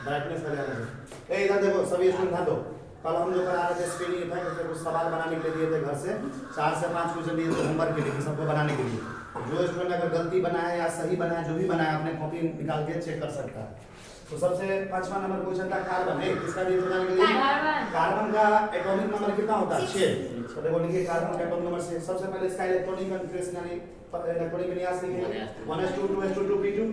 Brightness का ध्यान रखो। ए इधर देखो सभी स्टूडेंट ध्यान दो। कल हम जो करा रहे थे स्क्रीनिंग इफेक्ट, उसके कुछ सवाल बनाने के लिए दिए थे घर से, 4 से 5 क्वेश्चन दिए थे होमवर्क के लिए सबको बनाने के लिए। जो स्टूडेंट अगर गलती बनाया या सही बनाया, जो भी बनाया, अपने कॉपी निकाल के चेक कर सकता है। तो सबसे 5वां नंबर क्वेश्चन था कार्बन। किसका दिए थे बनाने के लिए? कार्बन का एटॉमिक नंबर कितना होता है? 6। तो देखो लिखिए कार्बन का एटॉमिक नंबर 6। सबसे पहले इसका इलेक्ट्रॉनिक कॉन्फ़िगरेशन यानी इलेक्ट्रॉनिक विन्यास लिखिए 1s2 2s2 2p2।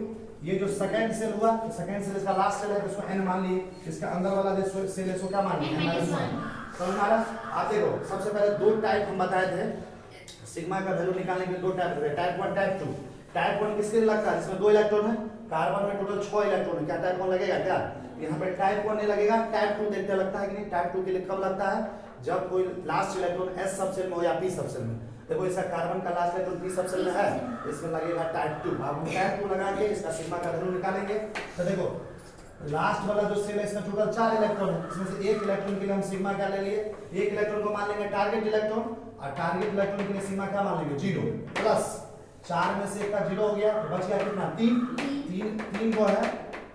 ये जो सेकंड सेल हुआ, सेकंड सेल इसका लास्ट सेल है, तो इसको n मान लिए। इसका अंदर वाला जो सेल है इसको क्या मान लिए? n-1। समझ आ रहा? आप देखो सबसे पहले दो टाइप हम बताए थे सिग्मा का वैल्यू निकालने के। दो टाइप है, टाइप 1 टाइप 2। टाइप 1 किसके लिए लगता है? इसमें 2 इलेक्ट्रॉन है, कार्बन में टोटल 6 इलेक्ट्रॉन है। क्या टाइप 1 लगेगा क्या? यहाँ पे टाइप 1 नहीं लगेगा, टाइप 2 देखते लगता है कि नहीं? टाइप 2 के लिए कब लगता है? जब कोई लास्ट इलेक्ट्रॉन s सबसेल में हो या p सबसेल में। देखो इसका कार्बन का लास्ट इलेक्ट्रॉन p सबसेल में है, इसमें लगेगा टाइप 2। अब हम टाइप 2 लगा के इसका सिग्मा का वैल्यू निकालेंगे। तो देखो लास्ट वाला जो सेल है इसमें टोटल 4 इलेक्ट्रॉन है, इसमें से एक इलेक्ट्रॉन के लिए हम सिग्मा क्या ले लिए? एक इलेक्ट्रॉन को मान लेंगे टारगेट इलेक्ट्रॉन, और टारगेट इलेक्ट्रॉन के लिए सिग्मा क्या मान लेंगे? 0 प्लस 4 में से एक का 0 हो गया, तो बच गया कितना? 3 को है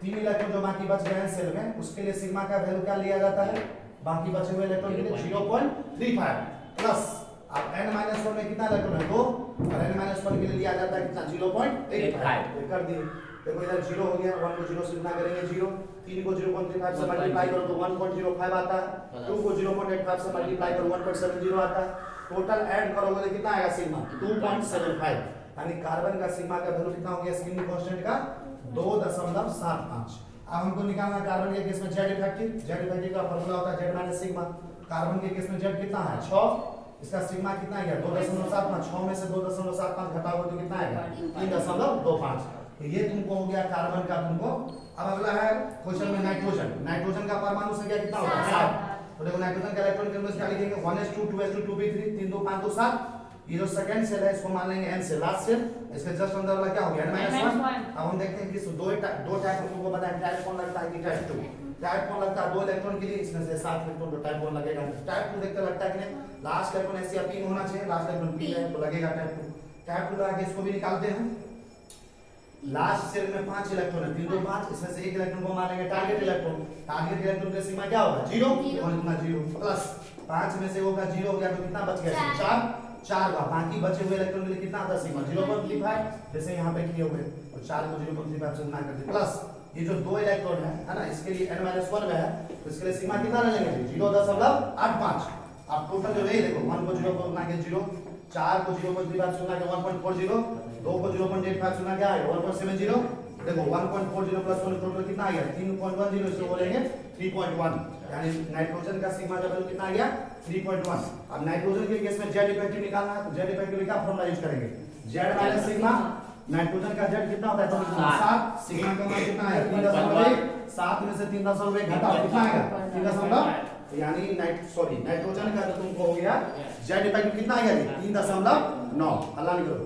3 इलेक्ट्रॉन जो बाकी बच गए हैं सेल में, उसके लिए सिग्मा का वैल्यू क्या लिया जाता है? बाकी बचे हुए इलेक्ट्रॉन के लिए 0.35 प्लस अब n-1 में कितना इलेक्ट्रॉन है? 2, और n-1 के लिए लिया जाता है कितना? 0.85 कर दिए। देखो इधर 0 हो गया, 1 को 0 से गुना करेंगे 0, 3 को 0.35 से मल्टीप्लाई करो तो 1.05 आता है, 2 को 0.85 से मल्टीप्लाई करो 1.70 आता है। टोटल ऐड करोगे तो कितना आएगा सिग्मा? 2.75। यानी कार्बन का सिग्मा का वैल्यू कितना हो गया? स्क्रीनिंग कांस्टेंट का 2.75। अब हमको निकालना कार्बन के केस में z इफेक्टिव का फार्मूला होता है z माइनस सिग्मा। कार्बन के केस में z कितना है? 6। इसका सिग्मा कितना आ गया? 2.75। 6 में से 2.75 घटाओगे तो कितना आएगा? 3.25। तो ये तुमको हो गया कार्बन का तुमको। अब अगला है क्वेश्चन में नाइट्रोजन। नाइट्रोजन का परमाणु संख्या कितना होता है? 7। तो देखो नाइट्रोजन का इलेक्ट्रॉन केमिस्ट्री क्या लिखेंगे? 1s2 2s2 2p3 3 2 5 2 7। ये जो सेकंड सेल है इसको मान लेंगे n से लास्ट सेल, इसके जस्ट अंदर वाला क्या हो गया? n-1। अब हम देखते हैं कि दो टाइप हमको बताया, टाइप 1 लगता है कि टाइप 2? टाइप 1 लगता है 2 इलेक्ट्रॉन के लिए, इसमें से 7 इलेक्ट्रॉन तो टाइप 1 लगेगा। टाइप 2 देखते लगता है कि नहीं? लास्ट इलेक्ट्रॉन s या p में होना चाहिए, लास्ट इलेक्ट्रॉन p है तो लगेगा टाइप 2। टाइप 2 लगा के इसको भी निकालते हैं। लास्ट सेल में 5 इलेक्ट्रॉन है, 3 2 5, इसमें से एक इलेक्ट्रॉन को मान लेंगे टारगेट इलेक्ट्रॉन। टारगेट इलेक्ट्रॉन का सिग्मा क्या होगा? 0 प्लस 5 में से वो का 0 हो गया तो कितना बच गया? 4 का। बाकी बचे हुए इलेक्ट्रॉन के लिए कितना आता है सिग्मा? 0.35, जैसे यहाँ पे किए हुए, तो 4 को 0.35 से गुणा कर दिया प्लस ये जो 2 इलेक्ट्रॉन है ना, इसके लिए n-1 में है, तो इसके लिए सिग्मा कितना ले लेंगे? 0.85। अब टोटल जो है देखो 1 को 0 को गुणा के 0, 4 को 0.35 से गुणा के 1.40, 2 को 0.85 से गुणा क्या आएगा? 1.70। देखो 1.40 प्लस 1 टोटल कितना आ गया? 3.10, इसको बोलेंगे 3.1। यानी नाइट्रोजन का सिग्मा का वैल्यू कितना आ गया? 3.1। अब नाइट्रोजन के केस में z इफेक्टिव निकालना है, तो z इफेक्टिव का फॉर्मूला यूज करेंगे z माइनस सिग्मा। नाइट्रोजन का z कितना होता है? 7। सिग्मा का मान कितना है? 3.1। 7 में से 3.1 घटाओ कितना आएगा? 3. यानी नाइट्रोजन का तुमको हो गया z इफेक्टिव कितना आ गया? 3.9। हल्ला नहीं करो।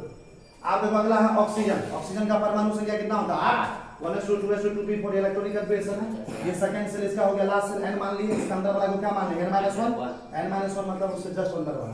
आप देखो अगला है ऑक्सीजन। ऑक्सीजन का परमाणु संख्या कितना होता है? 8। 1s2 2s2 2p4 electronic configuration है। ये सेकंड सेल इसका हो गया, लास्ट सेल n मान लिए, इसके अंदर वाला को क्या मान लेंगे? n-1 मतलब उससे जस्ट अंदर वाला।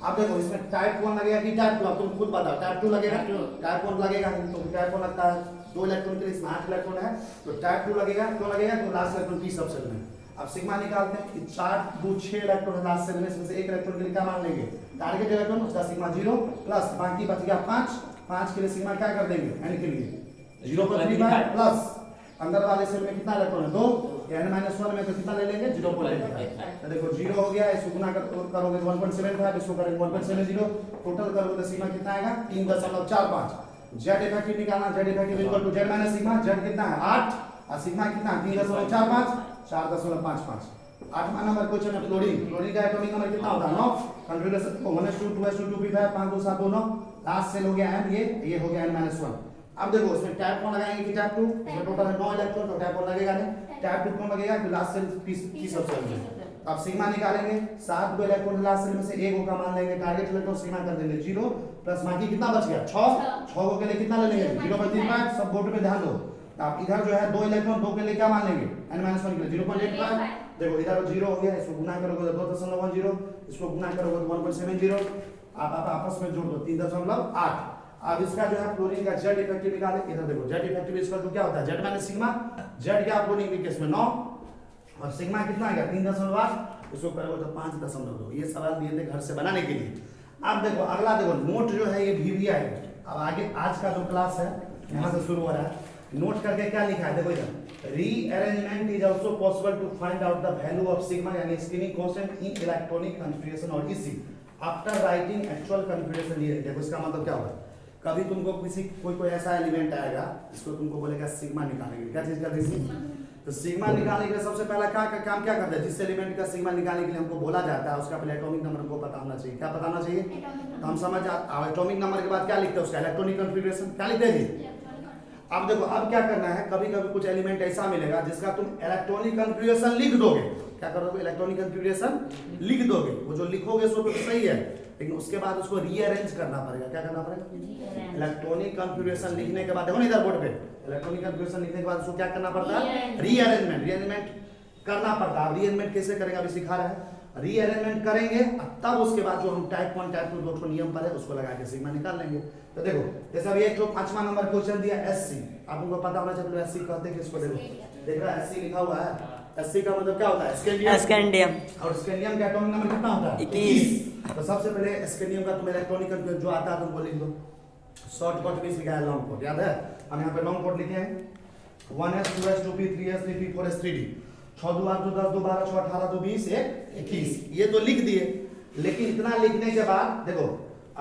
आप देखो इसमें टाइप 1 लगेगा कि टाइप 2? आप तुम खुद बताओ। टाइप 2 लगेगा? टाइप 1 लगेगा, तो टाइप 1 लगता है 2 इलेक्ट्रॉन के लिए, इसमें 8 इलेक्ट्रॉन है, तो टाइप 2 लगेगा। क्यों लगेगा? तो लास्ट इलेक्ट्रॉन p सबसेल में। अब सिग्मा निकालते हैं कि 4 2 6 इलेक्ट्रॉन है लास्ट सेल में, इसमें से एक इलेक्ट्रॉन के लिए क्या मान लेंगे? टारगेट इलेक्ट्रॉन, उसका सिग्मा 0 प्लस बाकी बच गया 5 के लिए सिग्मा क्या कर देंगे? n के लिए 0.35 प्लस अंदर वाले सेल में कितना इलेक्ट्रॉन है? 2। n-1 में तो कितना ले लेंगे? 0.85। तो देखो 0 हो गया, इसको गुना करोगे तो 1.75, इसको करेंगे 1.70, टोटल करोगे तो सिग्मा कितना आएगा? 3.45। z इफेक्टिव निकालना, z effective equal to z minus sigma. z कितना है? 8, और सिग्मा कितना? 3.45 4.55। 8वां नंबर क्वेश्चन है फ्लोरीन। फ्लोरीन का एटॉमिक नंबर कितना होता है? 9। Configuration 1s2 2s2 2p5 5 2 7 2 9। Last cell हो गया n, ये हो गया n-1। अब देखो इसमें टाइप 1 लगाएंगे कि टाइप 2? इसमें टोटल है 9 इलेक्ट्रॉन, तो टाइप 1 लगेगा नहीं। टाइप 2 क्यों लगेगा? कि लास्ट सेल p सबसेल में। अब सिग्मा निकालेंगे, 7 को इलेक्ट्रॉन लास्ट सेल में से एक का मान लेंगे टारगेट इलेक्ट्रॉन, सिग्मा कर देंगे 0 प्लस बाकी कितना बच गया? 6 को के लिए कितना ले लेंगे? 0.35। सब बोर्ड पे ध्यान दो। अब इधर जो है 2 इलेक्ट्रॉन, 2 के लिए क्या मान लेंगे? n-1 के लिए 0.85। देखो इधर 0 हो गया, इसको गुना करोगे तो 2.10, इसको गुना करोगे तो 1.70। आप आपस में जोड़ दो 3.8। अब इसका जो है फ्लोरीन का जेड इफेक्टिव निकाले, इधर देखो जेड इफेक्टिव इक्वल टू क्या होता है, जेड माइनस सिग्मा, जेड क्या फ्लोरीन के केस में 9 और सिग्मा कितना आ गया 3.8, उसको करोगे तो 5.2। ये सवाल दिए थे घर से बनाने के लिए। अब देखो अगला देखो नोट जो है ये भी आएगा। अब आगे आज का जो क्लास है यहाँ से शुरू हो रहा है, नोट करके क्या लिखा है देखो इधर, rearrangement is also possible to find out the value of sigma यानी spinning constant in electronic configuration और इसी आफ्टर राइटिंग एक्चुअल कॉन्फ़िगरेशन। ये देखो इसका मतलब क्या होगा, कभी तुमको कोई ऐसा एलिमेंट आएगा इसको तुमको बोलेगा सिग्मा निकालने के लिए, क्या चीज करते हैं, तो सिग्मा निकालने के लिए सबसे पहला काम क्या करते हैं, जिस एलिमेंट का सिग्मा निकालने के लिए हमको बोला जाता है उसका पहले एटॉमिक नंबर हमको पता होना चाहिए। क्या पता होना चाहिए, तो हम समझ एटॉमिक नंबर के बाद क्या लिखते हैं उसका इलेक्ट्रॉनिक कॉन्फ़िगरेशन, क्या लिखते हैं जी। अब देखो अब क्या करना है, कभी कभी कुछ एलिमेंट ऐसा मिलेगा जिसका तुम इलेक्ट्रॉनिक कॉन्फ़िगरेशन लिख दोगे, क्या करोगे इलेक्ट्रॉनिक कॉन्फ़िगरेशन लिख दोगे, वो जो लिखोगे सो तो सही है, लेकिन उसके बाद उसको रीअरेंज करना पड़ेगा। क्या करना पड़ेगा, इलेक्ट्रॉनिक कॉन्फ़िगरेशन लिखने के बाद देखो ना इधर बोर्ड पे, इलेक्ट्रॉनिक कॉन्फ़िगरेशन लिखने के बाद उसको क्या करना पड़ता है, रीअरेंजमेंट करना पड़ता है। रीअरेंजमेंट कैसे करेंगे अभी सिखा रहा है, रीअरेंजमेंट करेंगे तब उसके बाद जो हम टाइप 1 टाइप 2 दो नियम पर है उसको लगा के सिग्मा निकाल लेंगे। तो देखो जैसे अभी एक 5वां नंबर क्वेश्चन दिया एससी, आप उनको पता होना चाहिए एससी कहते हैं किसको, देखो देख रहा है एससी लिखा हुआ है, एससी का मतलब क्या होता है स्कैंडियम, और स्कैंडियम का एटॉमिक नंबर कितना होता है 21। तो सबसे पहले स्कैंडियम का तुम इलेक्ट्रॉनिक जो आता है तुमको लिख दो, शॉर्ट कट भी लिखा है लॉन्ग कट, याद है हम यहाँ पे लॉन्ग कट लिखे हैं 1s 2s 2p 3s 3p 4s 3d 6 2 8 2 10 2 12 6 18 2 20 21, ये तो लिख दिए। लेकिन इतना लिखने के बाद देखो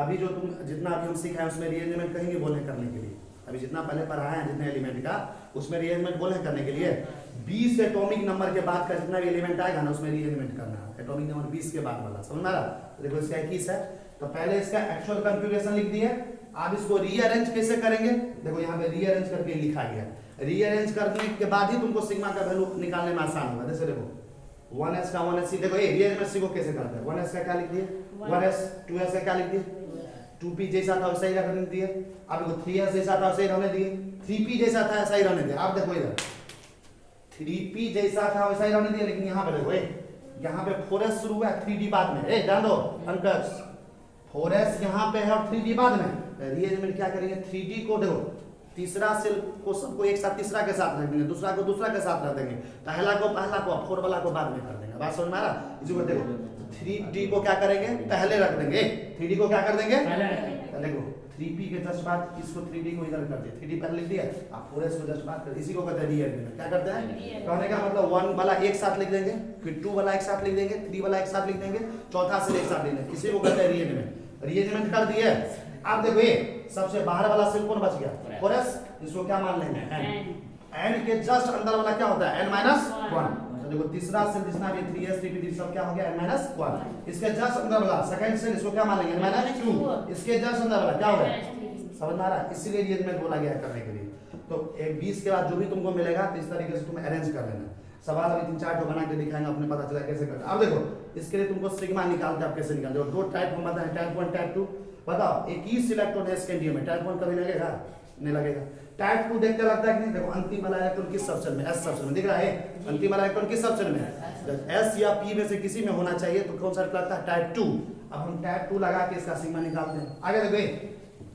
अभी जो तुम जितना अभी हम सीखा है उसमें रीअरेंजमेंट कहीं नहीं बोले करने के लिए, अभी जितना पहले पढ़ाया है जितने एलिमेंट का उसमें रीअरेंजमेंट बोले करने के लिए 20 एटॉमिक नंबर के बाद का जितना भी एलिमेंट आएगा ना उसमें रीअरेंजमेंट करना है, एटॉमिक नंबर 20 के बाद वाला, समझ में आ रहा। देखो इसका 21 है तो पहले इसका एक्चुअल कॉन्फ़िगरेशन लिख दिए, अब इसको रीअरेंज कैसे करेंगे, देखो यहाँ पे रीअरेंज करके लिखा गया, रीअरेंज करने के बाद ही तुमको सिग्मा का वैल्यू निकालने में आसान होगा। जैसे देखो 1s का 1s देखो ये रीअरेंजमेंट को कैसे करते हैं, 1s का क्या लिख दिए 1s, 2s का क्या लिख दिए 2p जैसा था वैसा ही रखने दिए, अब देखो 3s जैसा था वैसा ही रहने दिए, 3p जैसा था ऐसा ही रहने दिए। आप देखो इधर 3p जैसा था वैसा ही रहने दिए, लेकिन यहाँ पे देखो यहाँ पे 4s शुरू हुआ 3d बाद में, ध्यान दो अंकस 4s यहाँ पे है और 3d बाद में, रीअरेंजमेंट क्या करेंगे 3d को देखो तीसरा सेल को सबको एक साथ तीसरा के साथ रख देंगे, दूसरा को दूसरा के साथ रख देंगे, पहला को 4 वाला को बाद में कर देंगे। बात समझ में आ रहा, इसी को देखो 3d को क्या करेंगे पहले रख देंगे, 3d को क्या कर देंगे देखो 3p के जस्ट बाद इसको 3d को इधर कर दिया, 3d पहले लिख दिया, आप 4s को जस्ट बाद कर, इसी को कहते हैं रीअरेंजमेंट। क्या करते हैं कहने का मतलब 1 वाला एक साथ लिख देंगे, फिर 2 वाला एक साथ लिख देंगे, 3 वाला एक साथ लिख देंगे, चौथा सेल एक साथ लिख देंगे, इसी को कहते हैं रीअरेंजमेंट। रीअरेंजमेंट कर दिए, आप देखो ये सबसे बाहर वाला सेल कौन बच गया 4s, इसको क्या मान लेंगे n के जस्ट अंदर वाला क्या होता है n-1। तो देखो तीसरा सेल जितना भी 3s 3p सब क्या हो गया n-1, इसके जस्ट अंदर वाला सेकंड सेल इसको क्या मान लेंगे n-2, इसके जस्ट अंदर वाला क्या हो गया, समझ में आ रहा है, इसीलिए रीअरेंजमेंट बोला गया करने के लिए। तो 20 के बाद जो भी तुमको मिलेगा तो इस तरीके से तुम अरेंज कर लेना। सवाल अभी 3-4 को बना के दिखाएंगे, अपने पता चला कैसे करना। अब देखो इसके लिए तुमको सिग्मा निकालते आप कैसे निकालते हो, दो टाइप हम बताएं टाइप 1 टाइप 2। बताओ 21 इलेक्ट्रॉन है स्कैंडियम में, टाइप 1 कभी लगेगा नहीं लगेगा, टाइप 2 देखते लगता है कि नहीं, देखो अंतिम वाला इलेक्ट्रॉन किस सबसेल में, एस सबसेल में दिख रहा है, अंतिम वाला इलेक्ट्रॉन किस सबसेल में है, एस या पी में से किसी में होना चाहिए, तो कौन सा लगता है टाइप 2। अब हम टाइप 2 लगा के इसका सिग्मा निकालते हैं। आगे देखो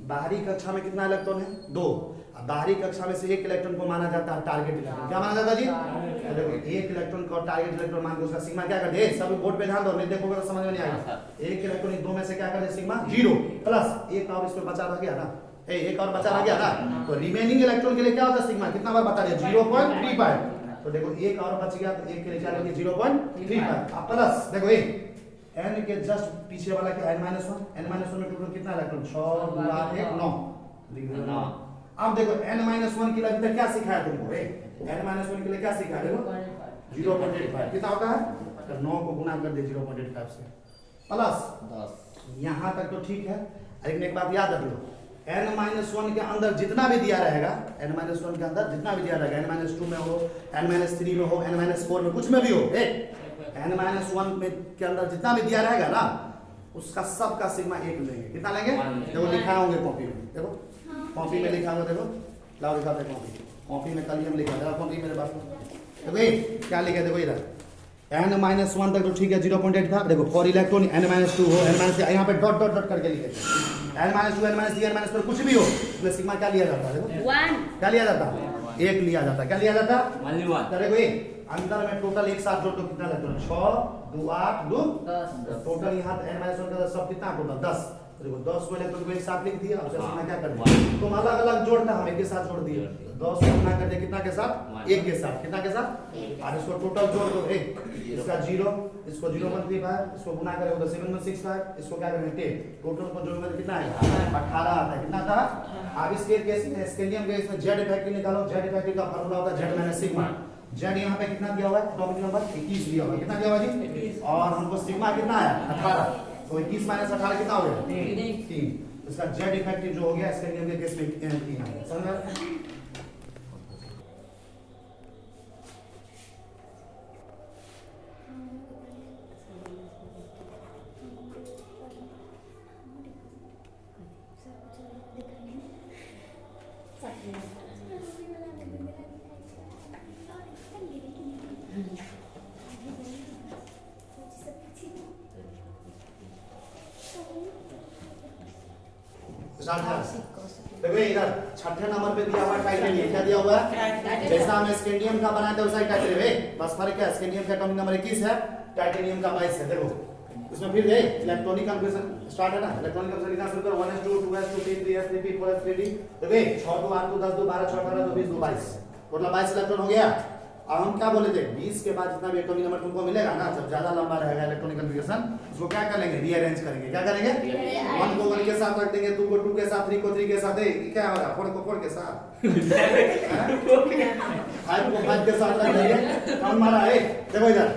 बाहरी कक्षा में कितना इलेक्ट्रॉन है 2, बाहरी कक्षा में से एक इलेक्ट्रॉन को माना जाता है टारगेट इलेक्ट्रॉन, क्या माना जाता है जी, देखो एक इलेक्ट्रॉन को टारगेट इलेक्ट्रॉन मान के उसका सिग्मा क्या कर दे, सब बोर्ड पे ध्यान दो नहीं देखोगे तो समझ में नहीं आएगा। एक इलेक्ट्रॉन 2 में से क्या कर दे सिग्मा 0 प्लस एक और इसमें बचा रह गया ना, एक और बचा रह गया ना, तो रिमेनिंग इलेक्ट्रॉन के लिए क्या होता है सिग्मा कितना बार बता दिया 0.35, तो देखो एक और बच गया तो एक के लिए क्या लेंगे 0.35, अब प्लस देखो n के जस्ट पीछे वाला क्या n-1, n-1 में टोटल कितना इलेक्ट्रॉन 6 2 8 1 9 लिख दो 9। अब देखो n-1 के लिए अभी तक क्या सिखाया तुमको, n-1 के लिए क्या सिखाया देखो 0.85 कितना होता है, तो 9 को गुना कर दे 0.85 से प्लस 10, यहाँ तक तो ठीक है। लेकिन एक बात याद रख लो n-1 के अंदर जितना भी दिया रहेगा, n-1 के अंदर जितना भी दिया रहेगा n-2 में हो n-3 में हो n-4 में कुछ में भी हो, n-1 में के अंदर जितना भी दिया रहेगा ना उसका सब का सिग्मा 1 लेंगे, कितना लेंगे देखो लिखा होंगे कॉपी में, देखो कॉपी में लिखा होगा, देखो लाओ दिखाते हैं कॉपी में कल ही हम लिखा था, कॉपी मेरे पास देखो क्या लिखा है, देखो इधर n-1 तक तो ठीक है 0.8 था। देखो फॉर इलेक्ट्रॉन n-2 हो n-, यहाँ पे डॉट डॉट डॉट करके लिखे n-2 n-3 n-4 कुछ भी हो तो सिग्मा क्या लिया जाता है? देखो 1 क्या लिया जाता है? 1 लिया जाता है। क्या लिया जाता है? 1। देखो ये अंदर में टोटल एक साथ जोड़ दो कितना इलेक्ट्रॉन? 6 2 8 2 10। टोटल यहाँ n-1 का सब कितना टोटल 10। देखो 10 को इलेक्ट्रॉन को एक साथ लिख दिया और सिग्मा क्या कर दिया? तुम अलग अलग जोड़ना, हम एक के साथ जोड़ दिए। 10 को गुना कर दिया कितना के साथ? 1 के साथ। कितना के साथ? और इसको टोटल जोड़ दो 1, इसका 0, इसको 0.35, इसको गुना करेंगे तो 7.65, इसको क्या करेंगे 10। टोटल को जोड़ने में कितना आएगा? 18 आता है। कितना था? अब इसके केस में स्केलियम के इसमें z इफेक्टिव निकालो। z इफेक्टिव का फार्मूला होता है z माइनस सिग्मा। z यहाँ पे कितना दिया हुआ है? एटॉमिक नंबर 21 दिया हुआ है। कितना दिया हुआ है जी? और हमको सिग्मा कितना आया? 18। तो 21 माइनस 18 कितना हो गया? 3। इसका z इफेक्टिव जो हो गया स्केलियम के केस में 3 आ गया। समझ? देखो इधर छठे नंबर पे दिया हुआ टाइटेनियम। क्या दिया हुआ है? जैसा हम स्कैंडियम का बनाया था वैसा ही टाइटेनियम है। बस फर्क क्या है? स्कैंडियम का एटॉमिक नंबर 21 है, टाइटेनियम का 22 है। देखो इसमें फिर इलेक्ट्रॉनिक कन्फर्मेशन स्टार्ट है ना। इलेक्ट्रॉनिक कन्फर्मेशन लिखना शुरू करो 1s2 2s2 3s 3p 4s 3d। देखो 6 2 8 2 10 2 12 6 18 2 20 2 22 टोटल 22 इलेक्ट्रॉन हो गया। अब हम क्या बोले थे? 20 के बाद जितना भी एटॉमिक नंबर तुमको मिलेगा ना, जब ज्यादा लंबा रहेगा इलेक्ट्रॉनिक कन्फिगरेशन, उसको क्या करेंगे? रीअरेंज करेंगे। क्या करेंगे? 1 को 1 के साथ रख देंगे, 2 को 2 के साथ, 3 को 3 के साथ। क्या हो रहा है? 4 को 4 के साथ, 5 को 5 के साथ रख देंगे। कौन मारा है? देखो इधर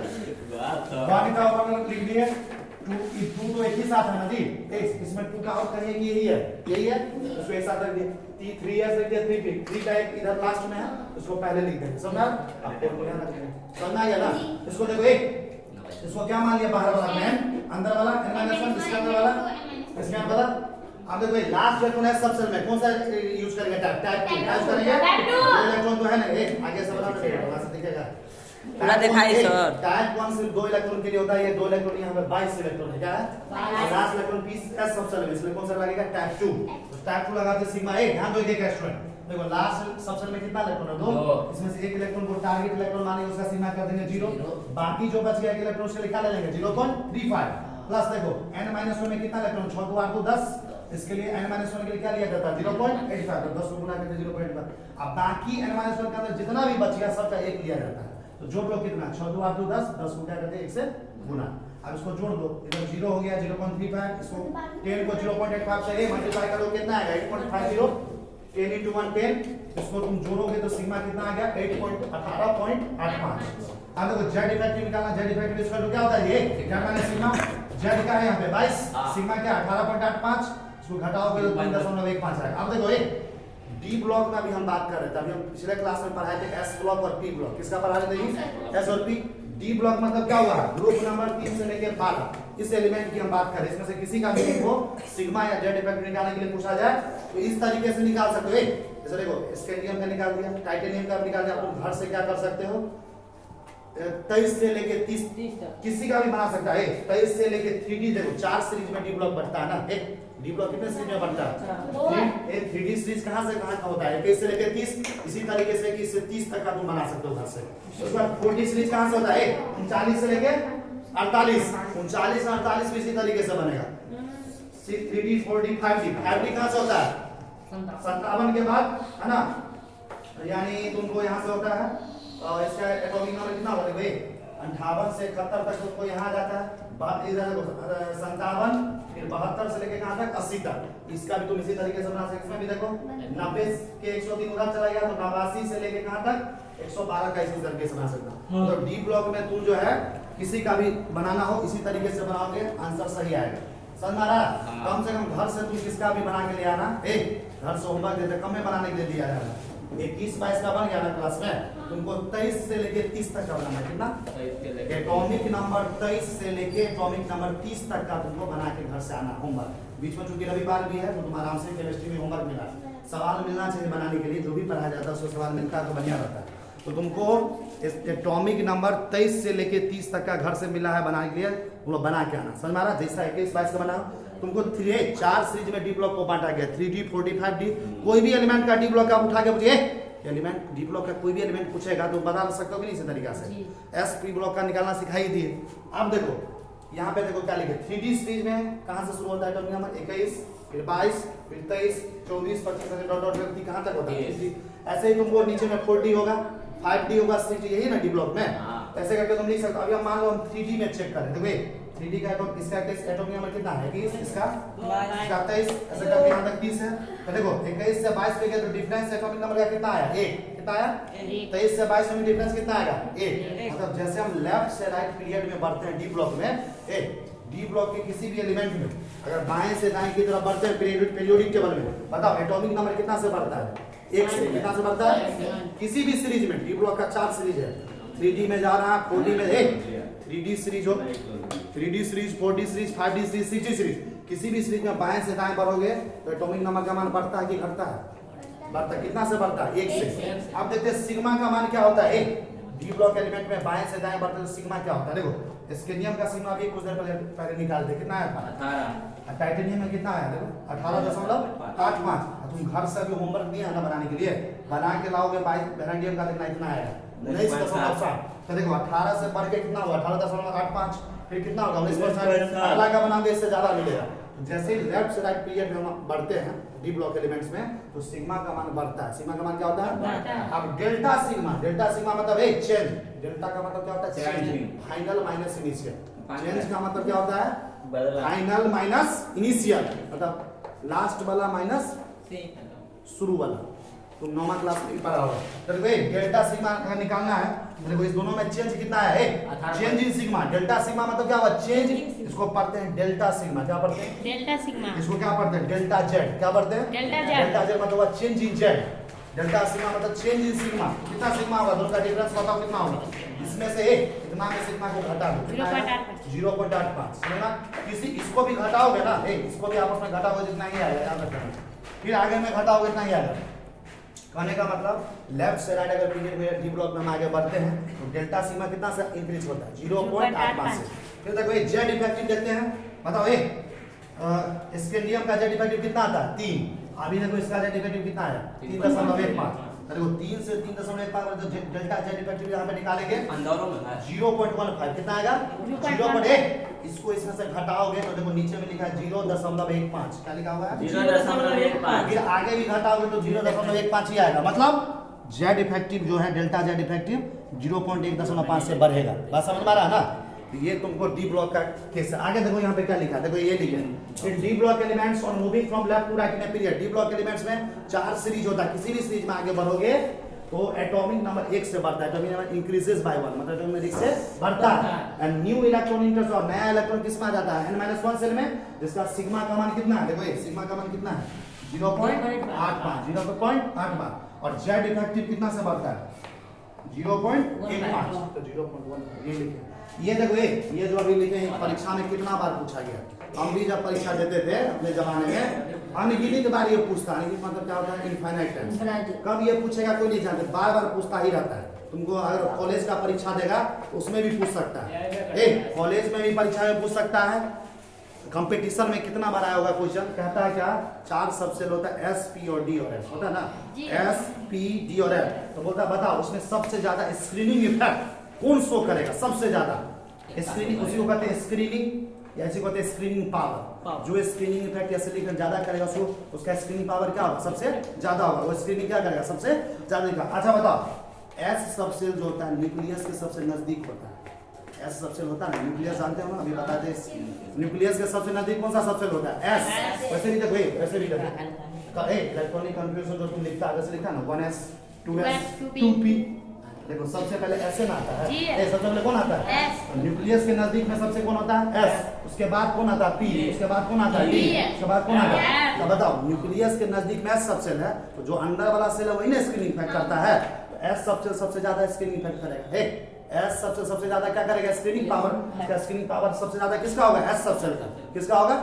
बाकी का ऊपर लिख दिए 2 तो एक ही साथ है ना जी। इसमें 2 का आउट करिए कि यही है उसको एक साथ रख दिए। 3s रख दिया 3p 3 का एक इधर लास्ट में है उसको पहले लिख देंगे। समझा? आपको ध्यान रखना समझना है ना। इसको देखो इसको क्या मान लिया? बाहर वाला n अंदर वाला n-1 इसके अंदर वाला इसके अंदर वाला। अब देखो लास्ट इलेक्ट्रॉन है सब सेल में, कौन सा यूज करेंगे? टाइप 2 यूज करेंगे। इलेक्ट्रॉन तो है ना आगे से बना देंगे, वहां से दिखेगा पूरा दिखाई सर। टाइप 1 सिर्फ 2 इलेक्ट्रॉन के लिए होता है। ये 2 इलेक्ट्रॉन यहाँ पे 22 इलेक्ट्रॉन है। क्या है? लास्ट इलेक्ट्रॉन पीस एस सबसेल में, इसलिए कौन सा लगेगा? टाइप 2। तो टाइप 2 लगाते सिग्मा ए। ध्यान दो एक स्टूडेंट, देखो लास्ट सबसेल में कितना इलेक्ट्रॉन है? 2। इसमें से एक इलेक्ट्रॉन को टारगेट इलेक्ट्रॉन मानेंगे, उसका सिग्मा कर देंगे 0। बाकी जो बच गया एक इलेक्ट्रॉन से निकाल लेंगे 0.35 प्लस। देखो n-1 में कितना इलेक्ट्रॉन? 6 2 8 2 10। इसके लिए n-1 के लिए क्या लिया जाता है? 0.85। तो 10 को गुना करके 0.85। अब बाकी n-1 के अंदर जितना भी बच गया सबका 1 लिया जाता है। तो जोड़ लो कितना? 6 2 8 2 10 10 को क्या करते हैं 1 से गुना। अब इसको जोड़ दो, इधर 0 हो गया 0.35, इसको 10 को 0.85 से मल्टीप्लाई करो कितना आएगा? 8.50। 10 into 1 10। इसको तुम जोड़ोगे तो सिग्मा कितना आ गया? 18.85। अब देखो z इफेक्टिव निकालना। z इफेक्टिव इसका क्या होता है? ये क्या माने सिग्मा z का है यहाँ पे 22, सिग्मा क्या 18.85। इसको घटाओगे तो 3.15 आएगा। अब देखो डी ब्लॉक में अभी हम बात कर रहे थे, अभी हम पिछले क्लास में पढ़ाए थे एस ब्लॉक और पी ब्लॉक। किसका पढ़ा रहे थे? एस और पी। डी ब्लॉक मतलब क्या हुआ? ग्रुप नंबर 3 से लेकर 12 इस एलिमेंट की हम बात कर रहे हैं। इसमें से किसी का भी इनको सिग्मा या जेड इफेक्ट निकालने के लिए पूछा जाए तो इस तरीके से निकाल सकते हो। जैसे देखो स्कैंडियम का निकाल दिया, टाइटेनियम का निकाल दिया। तुम घर से क्या कर सकते हो? 23 से लेके 30 किसी का भी बना सकता है। 23 से लेके 3D देखो 4 सीरीज में डी ब्लॉक बनता है ना। डी ब्लॉक कितने सीरीज में बनता है? 3D सीरीज कहां से कहां का होता है? 21 से लेके 30। इसी तरीके से 21 से 30 तक का तुम बना सकते हो घर से। उसके बाद 4D सीरीज कहां से होता है? 39 से लेके 48। 39 और 48 भी इसी तरीके से बनेगा। 3D 4D 5D कहां से होता है? 57 के बाद है ना, यानी तुमको यहां से होता है। इसका एटॉमिक नंबर कितना होता है भाई? 58 से 71 तक तुमको यहां जाता है। इधर देखो 57 फिर 72 से लेके कहां तक? 80 तक। इसका भी तुम इसी तरीके से बना सकते हो। इसमें भी देखो 90 के 103 उधर चला गया तो 89 से लेके कहां तक? 112 का इसी तरीके से बना सकते हो। तो डी ब्लॉक में तुम जो है किसी का भी बनाना हो इसी तरीके से बनाओगे, आंसर सही आएगा। समझ में आ रहा? कम से कम घर से तुम किसका भी बना के ले आना। घर से होमवर्क देते कम में बनाने के लिए दिया जाएगा। 21 22 का बन गया ना क्लास में, तुमको 23 से लेके 30 तक का बनाना है। कितना? एटॉमिक नंबर 23 से लेके एटॉमिक नंबर 30 तक का तुमको बना के घर से आना होमवर्क। बीच में चूंकि रविवार भी है तो तुम आराम से केमिस्ट्री में होमवर्क मिला, सवाल मिलना चाहिए बनाने के लिए। जो भी पढ़ाया जाता है उसको सवाल मिलता है तो बढ़िया रहता है। तो तुमको एटॉमिक नंबर 23 से लेके 30 तक का घर से मिला है बनाने के लिए, तुम लोग बना के आना। समझ में आ रहा है? जैसा 21 22 का बना तुमको 4 सीरीज में डी ब्लॉक को बांटा गया, 3D 4D 5D। कोई भी एलिमेंट का डी ब्लॉक आप उठा के पूछिए, एलिमेंट डी ब्लॉक का कोई भी एलिमेंट पूछेगा तो बता सकते हो कि नहीं इसी तरीका से। एस पी ब्लॉक का निकालना सिखाई दिए। अब देखो यहाँ पे देखो क्या लिखे, 3D सीरीज में कहाँ से शुरू होता है एटॉमिक नंबर 21, फिर 22, फिर 23, 24, 25 डॉट डॉट व्यक्ति कहाँ तक होता है। ऐसे ही तुमको नीचे में 4D होगा, 5D होगा, 6D, यही ना डी ब्लॉक में। ऐसे करके तुम लिख सकते हो। अभी हम मान लो हम 3D में चेक करें, देखो 3D का इसका एटॉमिक नंबर कितना है, 21, इसका 23, ऐसे करके यहाँ तक 30 है। तो देखो 21 से 22 पे गया तो डिफरेंस एटॉमिक नंबर का कितना आया, 1। कितना आया, 23 से 22 में डिफरेंस कितना आएगा, 1। मतलब जैसे हम लेफ्ट से राइट पीरियड में बढ़ते हैं डी ब्लॉक में, डी ब्लॉक के किसी भी एलिमेंट में अगर बाएं से दाएं की तरफ बढ़ते हैं पीरियोडिक टेबल में, बताओ एटॉमिक नंबर कितना से बढ़ता है, 1 से। कितना से बढ़ता है, किसी भी सीरीज में। डी ब्लॉक का 4 सीरीज है, 3D में जा रहा है, 4D में 3D सीरीज हो, 3D series, 4D series, 5D series, 6D series, किसी भी सीरीज में बाएं से दाएं बढ़ोगे तो एटॉमिक नंबर का मान बढ़ता है कि घटता है, बढ़ता है। कितना से बढ़ता है, 1 से। अब देखते हैं सिग्मा का मान क्या होता है, डी ब्लॉक एलिमेंट में बाएं से दाएं बढ़ते तो सिग्मा क्या होता है। देखो स्केनियम का सिग्मा भी कुछ देर पहले निकाल दे, कितना आया था, 18। टाइटेनियम में कितना आया, देखो 18.85। तुम घर से अभी होमवर्क दिया है ना बनाने के लिए, बना के लाओगे, वेरांडियम का देखना इतना आया 19.7। तो देखो 18 से बढ़ के कितना हुआ, 18.85, फिर कितना होगा 19%। अगला का बनाओगे इससे ज्यादा मिलेगा। जैसे ही लेफ्ट से राइट पीरियड में हम बढ़ते हैं डी ब्लॉक एलिमेंट्स में तो सिग्मा का मान बढ़ता है। सिग्मा का मान क्या होता है, अब डेल्टा सिग्मा, डेल्टा सिग्मा मतलब एक चेंज, डेल्टा का मतलब क्या होता है, change, final minus initial. Change का मतलब क्या होता है, फाइनल माइनस इनिशियल, मतलब लास्ट वाला माइनस शुरू वाला। तुम 9वीं क्लास में पढ़ा होगा। तो देखो डेल्टा सिग्मा का निकालना है, देखो इस दोनों में चेंज कितना है, change in sigma. Delta sigma मतलब क्या हुआ, चेंज। इसको पढ़ते हैं डेल्टा सिग्मा, क्या पढ़ते हैं, डेल्टा सिग्मा। इसको क्या पढ़ते हैं, डेल्टा जेड। क्या पढ़ते हैं, डेल्टा जेड। डेल्टा जेड मतलब हुआ change in Z, delta sigma मतलब चेंज इन सिग्मा। कितना सिग्मा होगा, दोनों का डिफरेंस बताओ कितना होगा। इसमें से एक इतना में सिग्मा को घटा दो, 0.85। समझना, किसी इसको भी घटाओगे ना, इसको भी आपस में घटाओगे जितना ही आएगा, याद रखना। फिर आगे में घटाओगे इतना ही आएगा। कहने का मतलब लेफ्ट से राइट अगर पीरियड में डी ब्लॉक में हम आगे बढ़ते हैं तो डेल्टा सिग्मा कितना से इंक्रीज होता है, 0.85 से। फिर देखो ये जेड इफेक्टिव देखते हैं, बताओ स्केंडियम का जेड इफेक्टिव कितना आता है, 3। अभी देखो इसका जेड इफेक्टिव कितना है, 3.15। देखो 3 से 3.15 तो डेल्टा जेड इफेक्टिव यहाँ पे निकालेंगे 0.15। कितना आएगा, 0.1। इसको इसमें से घटाओगे तो देखो नीचे में लिखा है 0.15। क्या लिखा हुआ है, 0.15। फिर आगे भी घटाओगे तो 0.15 ही आएगा। मतलब जेड इफेक्टिव जो है, डेल्टा जेड इफेक्टिव 0.1.5 से बढ़ेगा। बात समझ में आ रहा है ना। ये तुमको डी ब्लॉक का केस है। आगे देखो यहाँ पे क्या लिखा है, देखो ये लिखा है डी ब्लॉक एलिमेंट्स और moving from left to right in a period. D block elements में 4 सीरीज होता है, किसी भी सीरीज में आगे बढ़ोगे तो एटॉमिक नंबर 1 से बढ़ता है, एटॉमिक नंबर इंक्रीजेस बाय 1, मतलब एटॉमिक नंबर 1 से बढ़ता है। एंड न्यू इलेक्ट्रॉन इंटर्स, और नया इलेक्ट्रॉन किस में आ जाता है, n-1 सेल में, जिसका सिग्मा का मान कितना है, देखो ये सिग्मा का मान कितना है, 0.85। और जेड इफेक्टिव कितना से बढ़ता है, 0.15। तो 0.1 ये लिखे। ये देखो ये जो अभी लिखे हैं परीक्षा में कितना बार पूछा गया। हम भी जब परीक्षा देते थे अपने जमाने में, अनगिनत बार ये पूछता, अनगिनत मतलब क्या होता है, इनफाइनाइट टाइम। कब ये पूछेगा कोई नहीं जानते, बार बार पूछता ही रहता है। तुमको अगर कॉलेज का परीक्षा देगा उसमें भी पूछ सकता है, कॉलेज में भी परीक्षा में पूछ सकता है। कंपटीशन में कितना बार आया होगा क्वेश्चन, कहता है क्या, 4 सबसेल होता है, एस पी और डी और एफ होता है ना, एस पी डी और एफ। तो बोलता बताओ उसमें सबसे ज्यादा स्क्रीनिंग इफेक्ट कौन शो करेगा, सबसे ज्यादा स्क्रीनिंग, उसी को कहते हैं स्क्रीनिंग, या इसी को कहते हैं स्क्रीनिंग पावर। जो स्क्रीनिंग इफेक्ट या सिलेक्शन ज्यादा करेगा उसका स्क्रीनिंग पावर क्या होगा, सबसे ज्यादा होगा। वो स्क्रीनिंग क्या करेगा, सबसे ज्यादा। अच्छा बताओ, एस सबसेल जो होता है न्यूक्लियस के सबसे नजदीक होता है। एस सबसेल होता है ना, न्यूक्लियस जानते हो ना, अभी बताते हैं न्यूक्लियस के सबसे नजदीक कौन सा सबसेल होता है, एस। वैसे भी देखो, वैसे भी देखो इलेक्ट्रॉनिक कन्फ्यूजन जो तुम लिखता है, वैसे लिखता है ना, 1s 2s 2p। देखो सबसे पहले ऐसे ना आता है, सबसे पहले कौन आता है, न्यूक्लियस के नजदीक में सबसे कौन होता है, एस। उसके बाद कौन आता है, पी। उसके बाद कौन आता है, डी। उसके बाद कौन आता है। तो बताओ न्यूक्लियस के नजदीक में एस सबसेल है, तो जो अंदर वाला सेल है वही ना स्क्रीनिंग इफेक्ट करता है। तो एस सबसेल सबसे ज्यादा स्क्रीनिंग इफेक्ट करेगा। एस सबसे ज्यादा क्या करेगा, स्क्रीनिंग पावर। इसका स्क्रीनिंग पावर सबसे ज्यादा किसका होगा, एस सबसेल का। किसका होगा,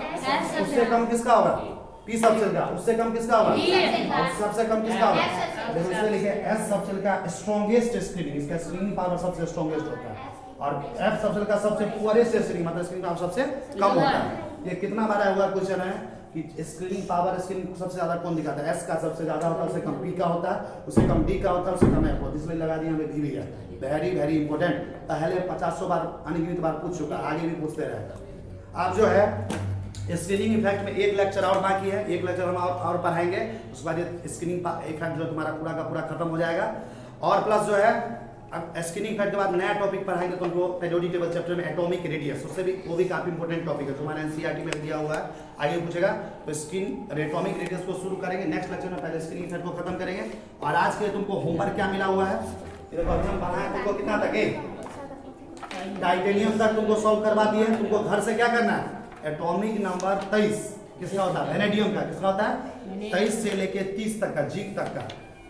उससे कम किसका होगा, पी सबसेल का, उससे कम किसका होगा, E। और सबसे कम किसका होगा, F सबसेल। देखो इसमें लिखे एस सबसेल का स्ट्रॉन्गेस्ट स्क्रीनिंग, इसका स्क्रीनिंग पावर सबसे स्ट्रॉन्गेस्ट होता है, और एफ सबसेल का सबसे पुअरेस्ट स्क्रीनिंग मतलब स्क्रीनिंग पावर सबसे कम होता है। ये कितना बार आया हुआ क्वेश्चन है कि स्क्रीनिंग पावर स्क्रीनिंग सबसे ज्यादा कौन दिखाता है, एस का सबसे ज्यादा होता है, उससे कम पी का होता है, उससे कम डी का होता है, उससे कम एफ होता है, इसलिए लगा दिया हमें भी है। वेरी वेरी इंपॉर्टेंट, पहले 50 बार अनगिनत बार पूछ चुका, आगे भी पूछते रहेगा। आप जो है स्क्रीनिंग इफेक्ट में एक लेक्चर और बाकी है, एक लेक्चर हम और पढ़ाएंगे, उसके बाद ये स्क्रीनिंग इफेक्ट जो तुम्हारा पूरा का पूरा खत्म हो जाएगा। और प्लस जो है अब स्क्रीनिंग इफेक्ट के बाद नया टॉपिक पढ़ाएंगे तुमको पीरियोडिक टेबल चैप्टर में एटॉमिक रेडियस, उससे भी वो भी काफी इंपॉर्टेंट टॉपिक है, तुम्हारा एनसीईआरटी में दिया हुआ है, आगे पूछेगा। तो स्क्रीन एटॉमिक रेडियस को शुरू करेंगे नेक्स्ट लेक्चर में, पहले स्क्रीनिंग इफेक्ट को खत्म करेंगे। और आज के लिए तुमको होमवर्क क्या मिला हुआ है, देखो अभी हम बनाए तुमको कितना तक है, टाइटेनियम तक तुमको सॉल्व करवा दिए। तुमको घर से क्या करना है, एटॉमिक नंबर 23 किसका होता है, वेनेडियम का, किसका होता है 23 से लेके 30 तक का, जीक तक का,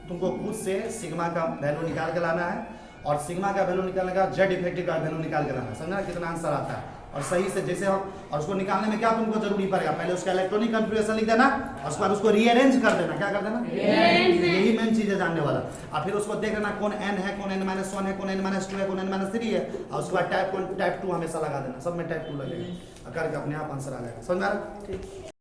तुमको खुद से सिग्मा का वैल्यू निकाल के लाना है, और सिग्मा का वैल्यू निकालने का जेड इफेक्टिव का वैल्यू निकाल के लाना है, समझा कितना आंसर आता है। और सही से जैसे हम, और उसको निकालने में क्या तुमको जरूरी पड़ेगा, पहले उसका इलेक्ट्रॉनिक कन्फिग्रेशन लिख देना, और उसके बाद उसको रीअरेंज कर देना, क्या कर देना, यही मेन चीज है जानने वाला। और फिर उसको देख लेना कौन n है, कौन n-1 है, कौन n-2 है, कौन n-3 है, और उसके बाद टाइप 2 हमेशा लगा देना, सब में टाइप 2 लगेगा, करके अपने आप आंसर आ जाएगा, समझ में आ रहा है।